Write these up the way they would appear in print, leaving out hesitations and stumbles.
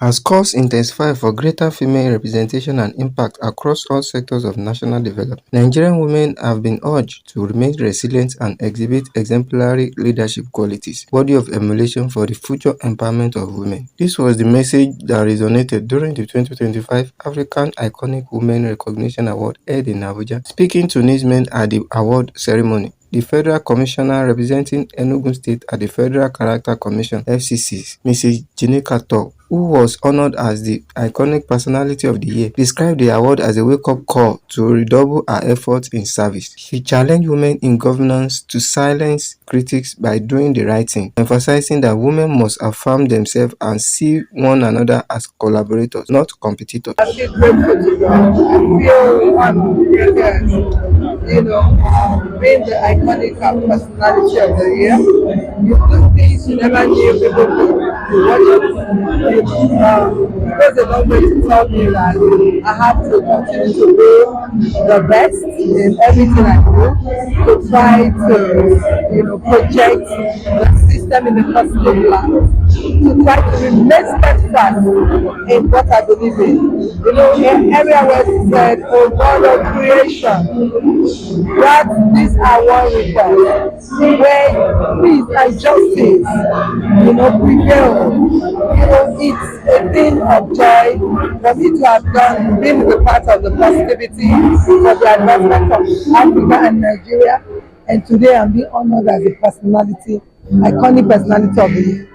As calls intensify for greater female representation and impact across all sectors of national development, Nigerian women have been urged to remain resilient and exhibit exemplary leadership qualities worthy of emulation for the future empowerment of women. This was the message that resonated during the 2025 African Iconic Women Recognition Award held in Abuja. Speaking to newsmen at the award ceremony, the Federal Commissioner representing Enugu State at the Federal Character Commission (FCC), Mrs. Jinekato, who was honored as the Iconic Personality of the Year, described the award as a wake-up call to redouble her efforts in service. She challenged women in governance to silence critics by doing the right thing, emphasizing that women must affirm themselves and see one another as collaborators, not competitors. I feel grateful to God. I feel being the iconic personality of the year. You do things you never knew people could watch it. It goes a long way to tell me that I have to continue to do the best in everything I do, to try to, project the system in a positive light, to try to remain steadfast in what I believe in. Everywhere where he said, "Oh God of creation," that these are one request, where peace and justice, prevail. It's a thing of joy for me to have done, been the part of the positivity for the advancement of Africa and Nigeria. And today I'm being honored as a personality, iconic personality of the year.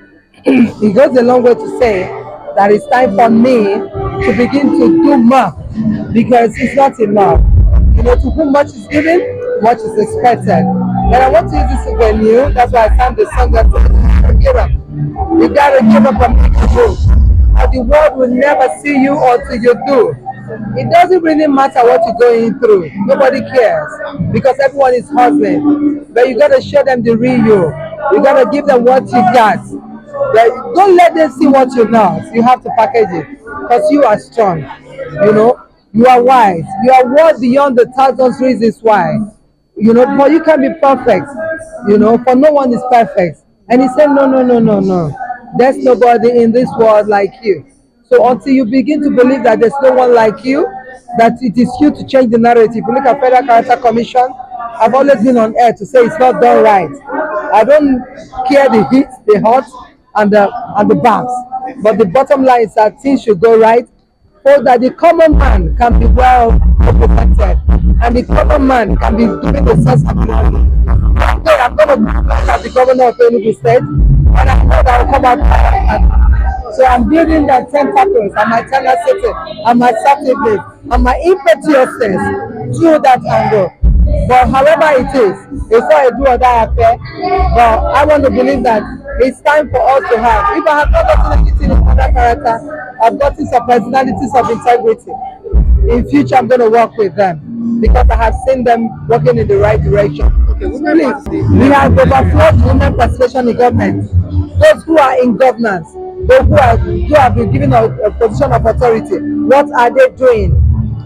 It goes a long way to say that it's time for me to begin to do more, because it's not enough. To whom much is given, much is expected. And I want to use this venue, that's why I sang the song that says, "Give up. You gotta give up and make it move. And the world will never see you until you do." It doesn't really matter what you're going through. Nobody cares, because everyone is hustling. But you gotta show them the real you. You gotta give them what you got. But don't let them see what you're not. You have to package it, because you are strong. You are wise. You are worth beyond the thousand reasons why. But you can be perfect. For no one is perfect. And he said, no. There's nobody in this world like you. So until you begin to believe that there's no one like you, that it is you to change the narrative. If you look at Federal Character Commission, I've always been on air to say it's not done right. I don't care the heat, the hot, and the baths. But the bottom line is that things should go right, so that the common man can be well represented, and the common man can be given the sense of belonging. I'm going to be as the governor of Enugu State, and I know that I will come out. So I'm building that tentacles and my tenacity and my assertiveness and my impetuousness through that angle. But however it is, it's not a do or die affair. But I want to believe that it's time for us to have. If I have not gotten anything in other character, I've gotten some personalities of integrity. In future, I'm going to work with them, because I have seen them working in the right direction. Okay, please, we have overflowed women participation in government. Those who are in governance, those who have been given a position of authority, what are they doing?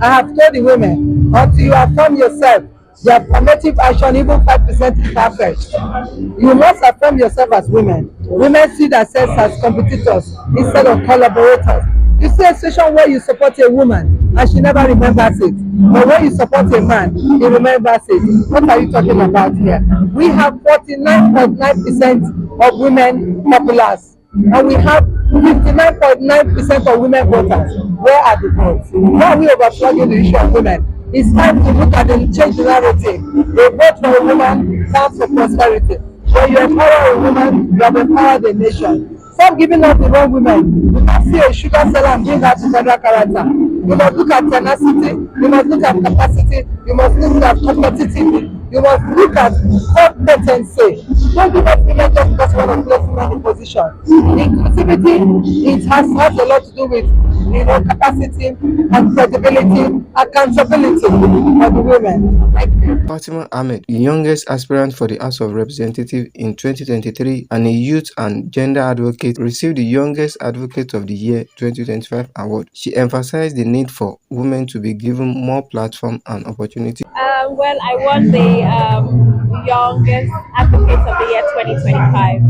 I have told the women, until you affirm yourself, the affirmative action, even 5% is perfect. You must affirm yourself as women. Women see themselves as competitors instead of collaborators. You see a situation where you support a woman and she never remembers it. But when you support a man, he remembers it. What are you talking about here? We have 49.9% of women populace. And we have 59.9% of women voters. Where are the votes? Why are we overflowing the issue of women? It's time to look at and change the narrative. A vote for a woman counts for prosperity. When you empower a woman, you have empowered the nation. Stop giving up the wrong women. You can see a sugar seller and bring that to federal character. You must look at tenacity, you must look at capacity, you must look at competitivity, you must look at competency. Don't give up women just because you want to place women in position. Inclusivity, it has a lot to do with capacity and credibility, accountability of the women. Thank you. Fatima Ahmed, the youngest aspirant for the House of Representatives in 2023 and a youth and gender advocate, received the Youngest Advocate of the Year 2025 award. She emphasized the need for women to be given more platform and opportunity. Well, I won the Youngest Advocate of the Year 2025.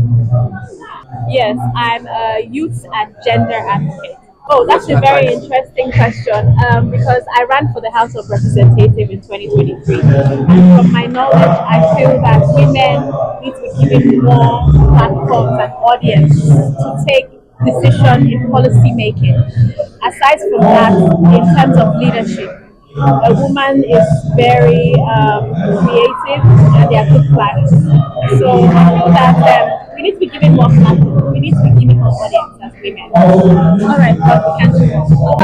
Yes, I'm a youth and gender advocate. Oh, that's a very interesting question because I ran for the House of Representatives in 2023. And from my knowledge, I feel that women need to be given more platforms and audience to take decision in policy making. Aside from that, in terms of leadership, a woman is very creative and they are good planners. So I feel that we need to be given more platform. We need to be given more audience as women. All right, but we can do more.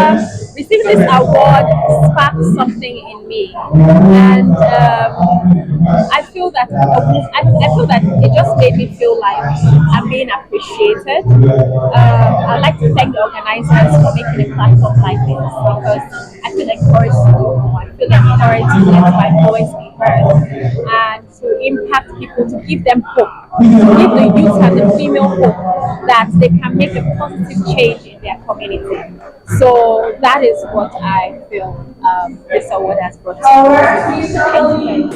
Receiving this award sparked something in me, and I feel that I feel that it just made me feel like I'm being appreciated. I'd like to thank the organizers for making a platform like this because I feel encouraged to do more. I feel encouraged to let my voice be heard and to impact people, to give them hope, to give the youth and the female hope that they can make a positive change in their community. So that is what I feel this award has brought to me. Thank you.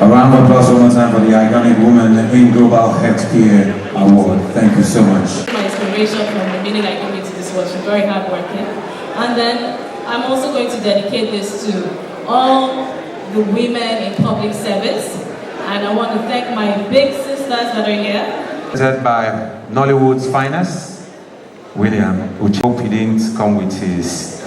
A round of applause one more time for the iconic Woman in Global Healthcare Award. Thank you so much. My inspiration from the minute I came into this was very hardworking. And then I'm also going to dedicate this to all the women in public service. And I want to thank my big sisters that are here. Presented by Nollywood's finest, William, which hope he didn't come with his